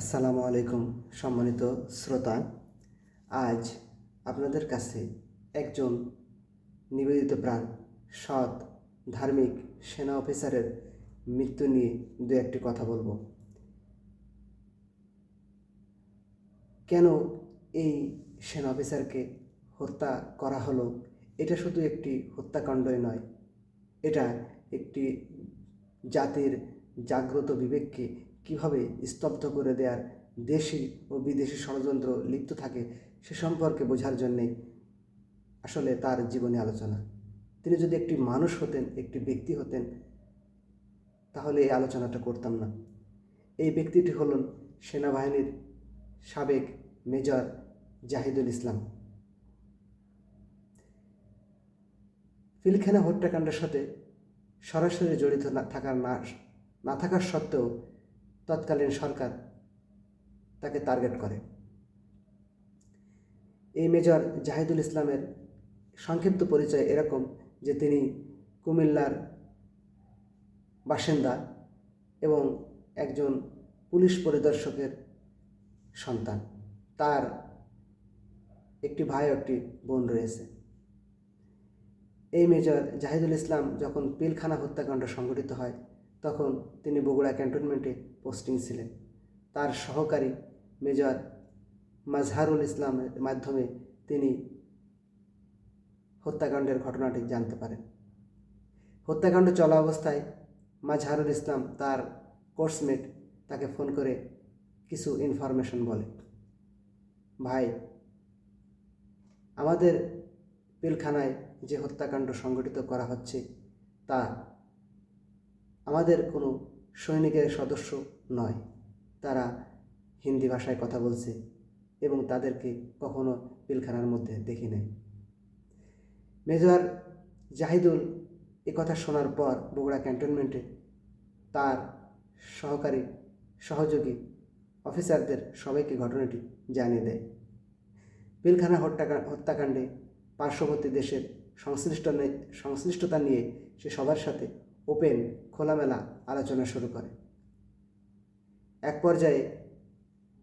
আসসালামু আলাইকুম সম্মানিত শ্রোতা। আজ আপনাদের কাছে একজন নিবেদিত প্রাণ, সৎ, ধার্মিক সেনা অফিসারের মৃত্যু নিয়ে দু একটি কথা বলবো। কেন এই সেনা অফিসারকে হত্যা করা হলো, এটা শুধু একটি হত্যাকাণ্ডই নয়, এটা একটি জাতির জাগ্রত বিবেককে কীভাবে স্তব্ধ করে দেওয়ার দেশি ও বিদেশি ষড়যন্ত্র লিপ্ত থাকে সে সম্পর্কে বোঝার জন্যে আসলে তার জীবনী আলোচনা। তিনি যদি একটি মানুষ হতেন, একটি ব্যক্তি হতেন, তাহলে এই আলোচনাটা করতাম না। এই ব্যক্তিটি হলেন সেনাবাহিনীর সাবেক মেজর জাহিদুল ইসলাম। পিলখানা হত্যাকাণ্ডের সাথে সরাসরি জড়িত না থাকার সত্ত্বেও তৎকালীন সরকার তাকে টার্গেট করে। এই মেজর জাহিদুল ইসলামের সংক্ষিপ্ত পরিচয় এরকম যে তিনি কুমিল্লার বাসিন্দা এবং একজন পুলিশ পরিদর্শকের সন্তান। তার একটি ভাই ও একটি বোন রয়েছে। এই মেজর জাহিদুল ইসলাম যখন পিলখানা হত্যাকাণ্ড সংঘটিত হয় তখন তিনি বগুড়া ক্যান্টনমেন্টে পোস্টিং ছিলেন। তার সহকারী মেজর মাজহারুল ইসলামের মাধ্যমে তিনি হত্যাকাণ্ডের ঘটনাটি জানতে পারেন। হত্যাকাণ্ড চলা অবস্থায় মাজহারুল ইসলাম তার কোর্সমেট তাকে ফোন করে কিছু ইনফরমেশন বলে, ভাই, আমাদের পিলখানায় যে হত্যাকাণ্ড সংঘটিত করা হচ্ছে তা আমাদের কোনো সৈনিকের সদস্য নয়, তারা হিন্দি ভাষায় কথা বলছে এবং তাদেরকে কখনো পিলখানার মধ্যে দেখি নাই। মেজর জাহিদুল কথা শোনার পর বগুড়া ক্যান্টনমেন্টে তার সহযোগী অফিসারদের সবাইকে ঘটনাটি জানিয়ে দেয়। পিলখানা হত্যাকাণ্ডে পার্শ্ববর্তী দেশের সংশ্লিষ্টতা নিয়ে সে সবার সাথে ওপেন খোলামেলা আলোচনা শুরু করে। এক পর্যায়ে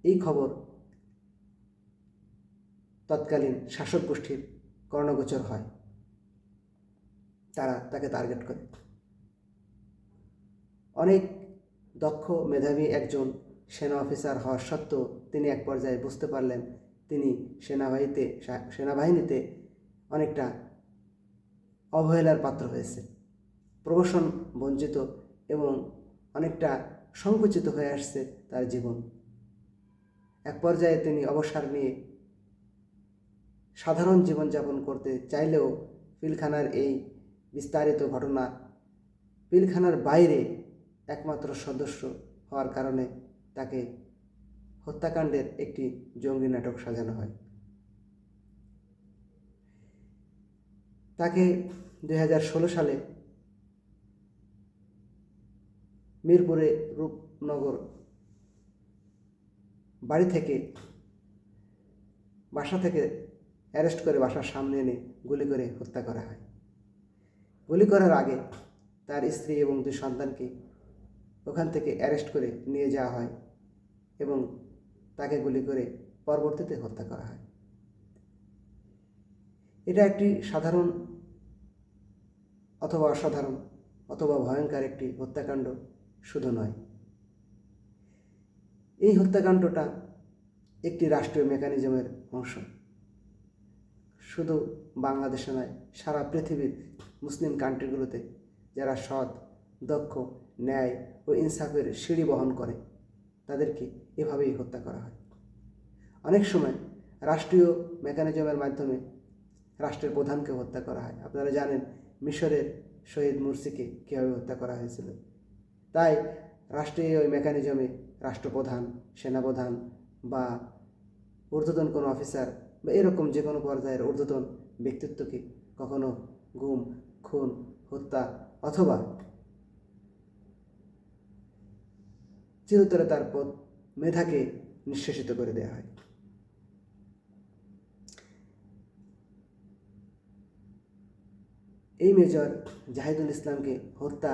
এই খবর তৎকালীন শাসক গোষ্ঠীর কর্ণগোচর হয়, তারা তাকে টার্গেট করে। অনেক দক্ষ মেধাবী একজন সেনা অফিসার হওয়ার সত্ত্বেও তিনি এক পর্যায়ে বুঝতে পারলেন তিনি সেনাবাহিনীতে অনেকটা অবহেলার পাত্র হয়েছে, প্রমোশন বঞ্চিত এবং অনেকটা সংকুচিত হয়ে আসছে তার জীবন। এক পর্যায়ে তিনি অবসর নিয়ে সাধারণ জীবনযাপন করতে চাইলেও পিলখানার এই বিস্তারিত ঘটনা পিলখানার বাইরে একমাত্র সদস্য হওয়ার কারণে তাকে হত্যাকাণ্ডের একটি জঙ্গি নাটক সাজানো হয়। তাকে 2016 সালে মিরপুরে রূপনগর বাসা থেকে অ্যারেস্ট করে বাসার সামনে এনে গুলি করে হত্যা করা হয়। গুলি করার আগে তার স্ত্রী এবং 2 সন্তানকে ওখান থেকে অ্যারেস্ট করে নিয়ে যাওয়া হয় এবং তাকে গুলি করে পরবর্তীতে হত্যা করা হয়। এটা একটি সাধারণ অথবা অসাধারণ অথবা ভয়ঙ্কর একটি হত্যাকাণ্ড শুধু নয়, এই হত্যাকাণ্ডটা একটি রাষ্ট্রীয় মেকানিজমের অংশ। শুধু বাংলাদেশে নয়, সারা পৃথিবীর মুসলিম কান্ট্রিগুলোতে যারা সৎ, দক্ষ, ন্যায় ও ইনসাফের সিঁড়ি বহন করে তাদেরকে এভাবেই হত্যা করা হয়। অনেক সময় রাষ্ট্রীয় মেকানিজমের মাধ্যমে রাষ্ট্রের প্রধানকে হত্যা করা হয়। আপনারা জানেন মিশরের শহীদ মুরসিকে কীভাবে হত্যা করা হয়েছিল। তাই রাষ্ট্রীয় ওই মেকানিজমে রাষ্ট্রপ্রধান, সেনাপ্রধান বা ঊর্ধ্বতন কোনো অফিসার বা এরকম যে কোনো পর্যায়ের ঊর্ধ্বতন ব্যক্তিত্বকে কখনো গুম, খুন, হত্যা অথবা চিরতরে তার মেধাকে নিঃশেষিত করে দেওয়া হয়। এই মেজর জাহিদুল ইসলামকে হত্যা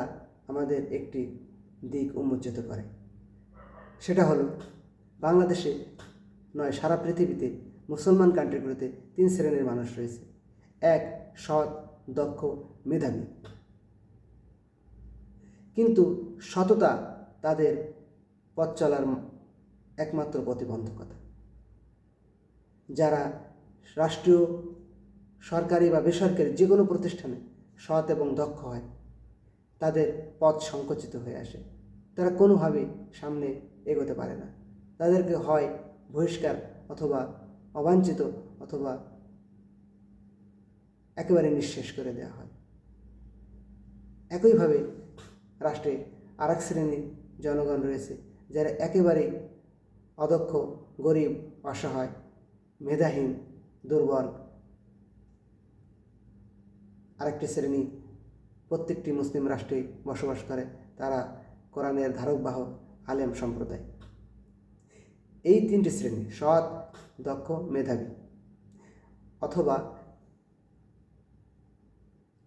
আমাদের একটি দিক উন্মোচিত করে, সেটা হলো বাংলাদেশে নয়, সারা পৃথিবীতে মুসলমান কান্ট্রিগুলোতে 3 শ্রেণীর মানুষ রয়েছে। এক, সৎ, দক্ষ, মেধাবী। কিন্তু সততা তাদের পথ চলার একমাত্র প্রতিবন্ধকতা। যারা রাষ্ট্রীয়, সরকারি বা বেসরকারি যে কোনো প্রতিষ্ঠানে সৎ এবং দক্ষ হয়, তাদের পথ সংকুচিত হয়ে আসে। তারা কোনোভাবেই সামনে এগোতে পারে না। তাদেরকে হয় বহিষ্কার, অথবা অবাঞ্ছিত, অথবা একেবারে নিঃশেষ করে দেওয়া হয়। একইভাবে রাষ্ট্রে আরেক শ্রেণীর জনগণ রয়েছে, যারা একেবারেই অদক্ষ, গরিব, অসহায়, মেধাহীন, দুর্বল। আরেকটি শ্রেণী প্রত্যেকটি মুসলিম রাষ্ট্রে বসবাস করে, তারা কোরআনের ধারক বাহক আলেম সম্প্রদায়। এই 3টি শ্রেণী, সৎ, দক্ষ, মেধাবী, অথবা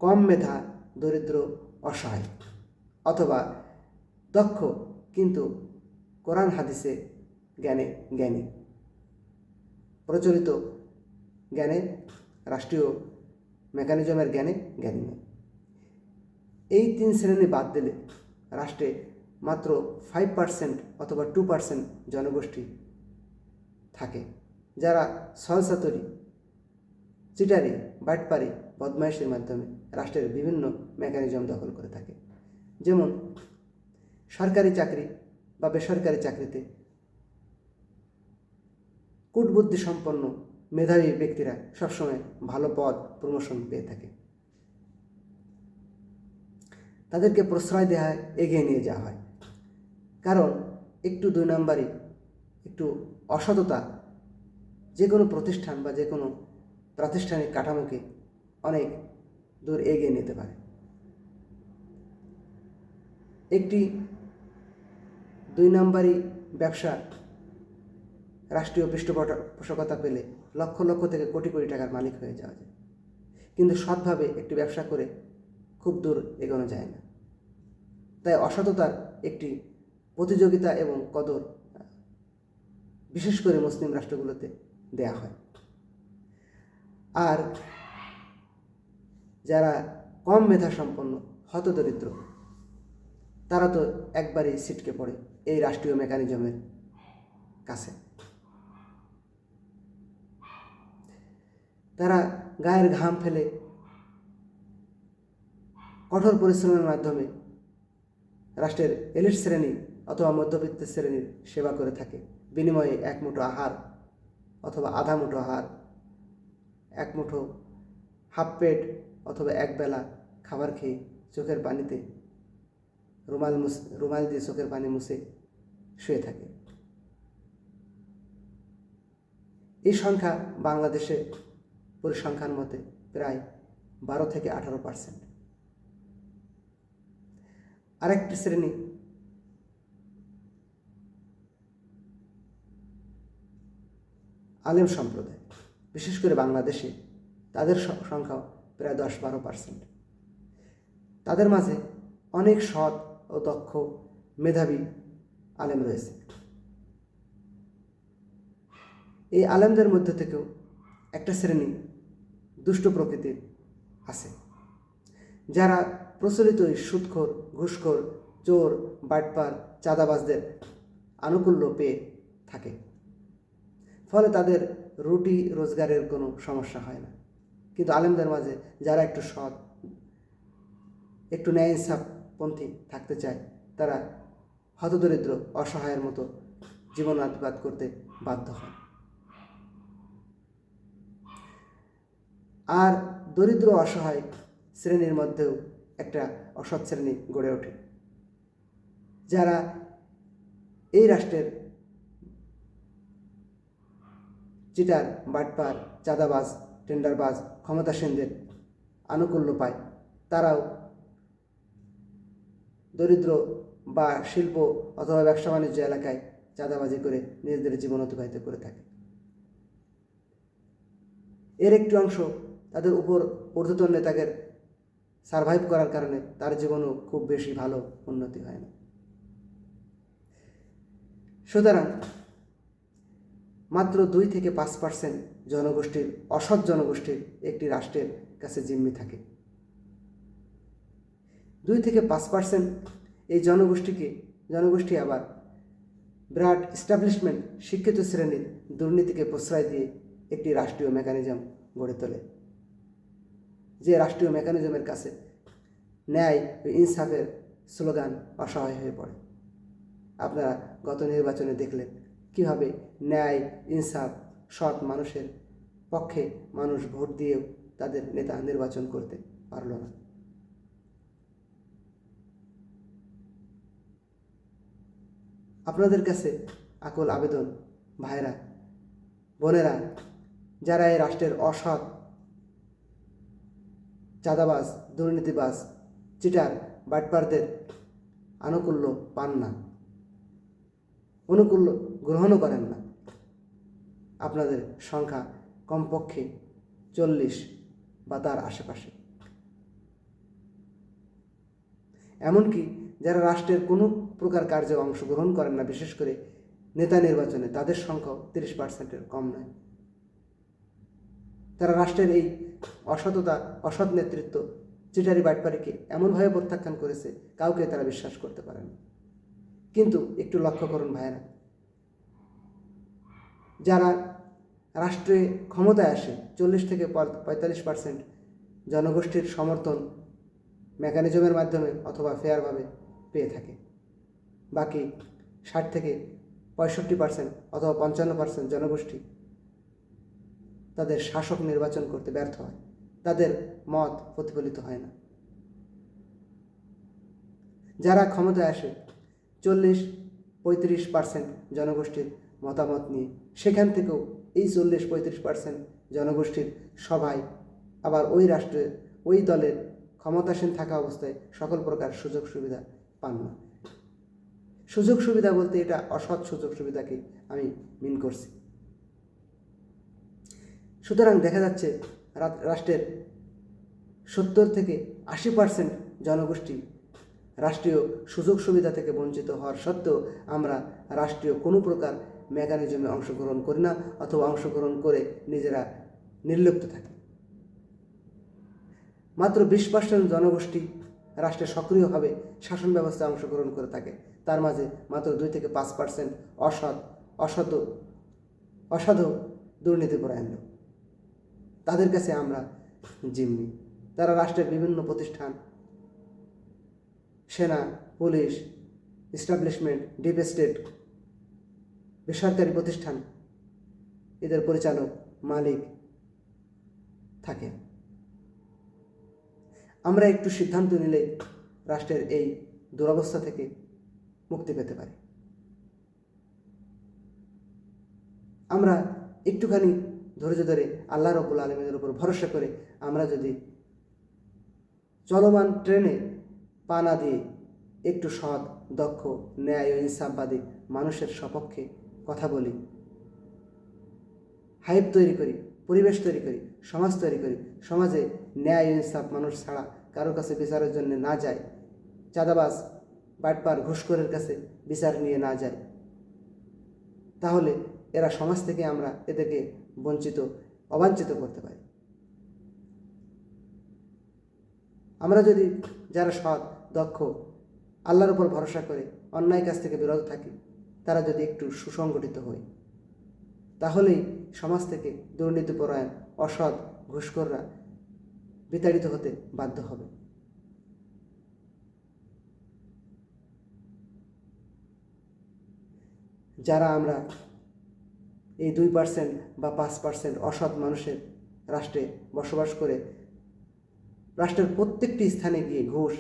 কম মেধা, দরিদ্র, অসহায়, অথবা দক্ষ কিন্তু কোরআন হাদিসে জ্ঞানে জ্ঞানী, প্রচলিত জ্ঞানে, রাষ্ট্রীয় মেকানিজমের জ্ঞানে জ্ঞানী নয়। এই 3 শ্রেণী বাদ দিলে রাষ্ট্রে মাত্র 5% অথবা 2% জনগোষ্ঠী থাকে, যারা ছলচাতুরি, চিটারি, বাটপারি, বদমাইশের মাধ্যমে রাষ্ট্রের বিভিন্ন মেকানিজম দখল করে থাকে। যেমন সরকারি চাকরি বা বেসরকারি চাকরিতে কূটবুদ্ধি সম্পন্ন মেধাবী ব্যক্তিরা সবসময় ভালো পদ, প্রমোশন পেয়ে থাকে। তাদেরকে প্রশ্রয় দেওয়া হয়, এগিয়ে নিয়ে যাওয়া হয়। কারণ একটু 2 নম্বরই, একটু অসততা যে কোনো প্রতিষ্ঠান বা যে কোনো প্রাতিষ্ঠানিক কাঠামোকে অনেক দূর এগিয়ে নিতে পারে। একটি 2 নম্বরই ব্যবসা রাষ্ট্রীয় পৃষ্ঠপোষকতা পেলে লক্ষ লক্ষ থেকে কোটি কোটি টাকার মালিক হয়ে যাওয়া যায়। কিন্তু সৎভাবে একটি ব্যবসা করে খুব দূর এগোনো যায় না। তাই অসততার একটি প্রতিযোগিতা এবং কদর বিশেষ করে মুসলিম রাষ্ট্রগুলোতে দেয়া হয়। আর যারা কম মেধা সম্পন্ন, হতদরিদ্র, তারা তো একবারই ছিটকে পড়ে এই রাষ্ট্রীয় মেকানিজমের কাছে। তারা গায়ের ঘাম ফেলে কঠোর পরিশ্রমের মাধ্যমে রাষ্ট্রের এলিট শ্রেণী অথবা মধ্যবিত্ত শ্রেণীর সেবা করে থাকে। বিনিময়ে 1 মুঠো আহার অথবা আধা মুঠো আহার, 1 মুঠো হাফ পেট অথবা 1 বেলা খাবার খেয়ে চোখের পানিতে রুমাল দিয়ে চোখের পানি মুছে শুয়ে থাকে। এই সংখ্যা বাংলাদেশে পরিসংখ্যান মতে প্রায় 12 থেকে 18%। আরেকটি শ্রেণী আলেম সম্প্রদায়, বিশেষ করে বাংলাদেশে তাদের সংখ্যা প্রায় 10-12%। তাদের মাঝে অনেক সৎ ও দক্ষ, মেধাবী আলেম রয়েছে। এই আলেমদের মধ্যে থেকেও একটা শ্রেণী দুষ্ট প্রকৃতির আছে, যারা প্রচলিত সুদখোর, ঘুষখোর, চোর, বাটপার, চাঁদাবাজদের আনুকূল্য পেয়ে থাকে। ফলে তাদের রুটি রোজগারের কোনো সমস্যা হয় না। কিন্তু আলেমদের মাঝে যারা একটু সৎ, একটু ন্যায় ইনসাফপন্থী থাকতে চায়, তারা হতদরিদ্র, অসহায়ের মতো জীবনাতিবাদ করতে বাধ্য হয়। আর দরিদ্র অসহায় শ্রেণীর মধ্যেও একটা অসৎ শ্রেণী গড়ে ওঠে, যারা এই রাষ্ট্রের চিটার, বাটপার, চাঁদাবাজ, টেন্ডারবাজ, ক্ষমতাসীনদের আনুকূল্য পায়। তারাও দরিদ্র বা শিল্প অথবা ব্যবসা বাণিজ্য এলাকায় চাঁদাবাজি করে নিজেদের জীবন অতিবাহিত করে থাকে। এর একটি অংশ তাদের উপর ঊর্ধ্বতন নেতাদের সারভাইভ করার কারণে তার জীবনও খুব বেশি ভালো উন্নতি হয় না। সুতরাং মাত্র 2 থেকে 5% জনগোষ্ঠীর, অসৎ জনগোষ্ঠীর একটি রাষ্ট্রের কাছে জিম্মি থাকে। 2 থেকে 5% এই জনগোষ্ঠী আবার বিরাট এস্টাবলিশমেন্ট, শিক্ষিত শ্রেণীর দুর্নীতিকে প্রশ্রয় দিয়ে একটি রাষ্ট্রীয় মেকানিজম গড়ে তোলে, যে রাষ্ট্রীয় মেকানিজমের কাছে ন্যায় ও ইনসাফের স্লোগান অসহায় হয়ে পড়ে। আপনারা গত নির্বাচনে দেখলেন কীভাবে ন্যায়, ইনসাফ, সৎ মানুষের পক্ষে মানুষ ভোট দিয়েও তাদের নেতা নির্বাচন করতে পারল না। আপনাদের কাছে আকুল আবেদন, ভাইরা, বোনেরা, যারা এই রাষ্ট্রের অসৎ, চাঁদাবাজ, দুর্নীতিবাজ, চিটার, বাটপারদের আনুকূল্য পান না, অনুকূল্য গ্রহণও করেন না, আপনাদের সংখ্যা কমপক্ষে 40 বা তার আশেপাশে। এমনকি যারা রাষ্ট্রের কোনো প্রকার কার্যে অংশগ্রহণ করেন না, বিশেষ করে নেতা নির্বাচনে, তাদের সংখ্যাও 30%-এর কম নয়। তারা রাষ্ট্রের এই অসততা, অসৎ নেতৃত্ব, চিটারি, বাটপারিকে এমনভাবে প্রত্যাখ্যান করেছে, কাউকে তারা বিশ্বাস করতে পারে না। কিন্তু একটু লক্ষ্য করুন ভাইয়েরা, যারা রাষ্ট্রে ক্ষমতায় আসে, 40 থেকে 45% জনগোষ্ঠীর সমর্থন মেকানিজমের মাধ্যমে অথবা ফেয়ারভাবে পেয়ে থাকে। বাকি 60 থেকে 65% অথবা 55% জনগোষ্ঠী তাদের শাসক নির্বাচন করতে ব্যর্থ হয়, তাদের মত প্রতিফলিত হয় না। যারা ক্ষমতায় আসে 40-35% জনগোষ্ঠীর মতামত নিয়ে, সেখান থেকেও এই 40-35% জনগোষ্ঠীর সবাই আবার ওই রাষ্ট্রের, ওই দলের ক্ষমতাসীন থাকা অবস্থায় সকল প্রকার সুযোগ সুবিধা পান না। সুযোগ সুবিধা বলতে এটা অসৎ সুযোগ সুবিধাকে আমি মিন করছি। সুতরাং দেখা যাচ্ছে রাষ্ট্রের 70 থেকে 80% জনগোষ্ঠী রাষ্ট্রীয় সুযোগ সুবিধা থেকে বঞ্চিত হওয়ার সত্ত্বেও আমরা রাষ্ট্রীয় কোনো প্রকার মেকানিজমে অংশগ্রহণ করি না, অথবা অংশগ্রহণ করে নিজেরা নির্লিপ্ত থাকি। মাত্র 20% জনগোষ্ঠী রাষ্ট্রে সক্রিয়ভাবে শাসন ব্যবস্থায় অংশগ্রহণ করে থাকে। তার মাঝে মাত্র 2 থেকে 5% অসাধু দুর্নীতিপরায়ণ লোক, তাদের কাছে আমরা জিম্মি। তারা রাষ্ট্রের বিভিন্ন প্রতিষ্ঠান, সেনা, পুলিশ, এস্টাবলিশমেন্ট, ডিপ স্টেট, বেসরকারি প্রতিষ্ঠান, এদের পরিচালক, মালিক থাকে। আমরা একটু সিদ্ধান্ত নিলে রাষ্ট্রের এই দুরবস্থা থেকে মুক্তি পেতে পারি। আমরা একটুখানি ধৈর্য ধরে আল্লাহ রাব্বুল আলামিনের উপর ভরসা করে আমরা যদি চলমান ট্রেনে পা না দিয়ে একটু সৎ, দক্ষ, ন্যায় ও ইনসাফবাদী মানুষের সপক্ষে কথা বলি, হাইপ তৈরি করি, পরিবেশ তৈরি করি, সমাজ তৈরি করি, সমাজে ন্যায় ও ইনসাফ মানুষ ছাড়া কারোর কাছে বিচারের জন্য না যায়, চাঁদাবাজ, বাটপার, ঘুষখোরের কাছে বিচার নিয়ে না যায়, তাহলে এরা সমাজ থেকে আমরা এদেরকে অবাঞ্ছিত করতে পারি। আমরা যদি যারা সৎ, দক্ষ, আল্লাহর উপর ভরসা করে অন্যায় কাজ থেকে বিরত থাকি, তারা যদি একটু সুসংগঠিত হই, তাহলেই সমাজ থেকে দুর্নীতিপরায়ণ, অসৎ, ঘুষখোররা বিতাড়িত হতে বাধ্য হবে। যারা আমরা এই 2% বা 5% অসৎ মানুষের রাষ্ট্রে বসবাস করে রাষ্ট্রের প্রত্যেকটি স্থানে গিয়ে ঘুষ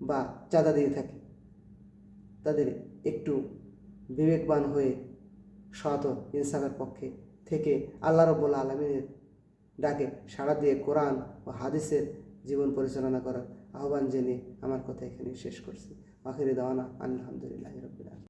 বা চাঁদা দিয়ে থাকি, তাদের একটু বিবেকবান হয়ে সৎ ও ইনসাফের পক্ষে থেকে আল্লাহ রাব্বুল আলামিনের ডাকে সাড়া দিয়ে কোরআন ও হাদিসের জীবন পরিচালনা করার আহ্বান জেনে আমার কথা এখানে শেষ করছি। আখিরি দাওয়ানা আলহামদুলিল্লাহি রাব্বিল আলামিন।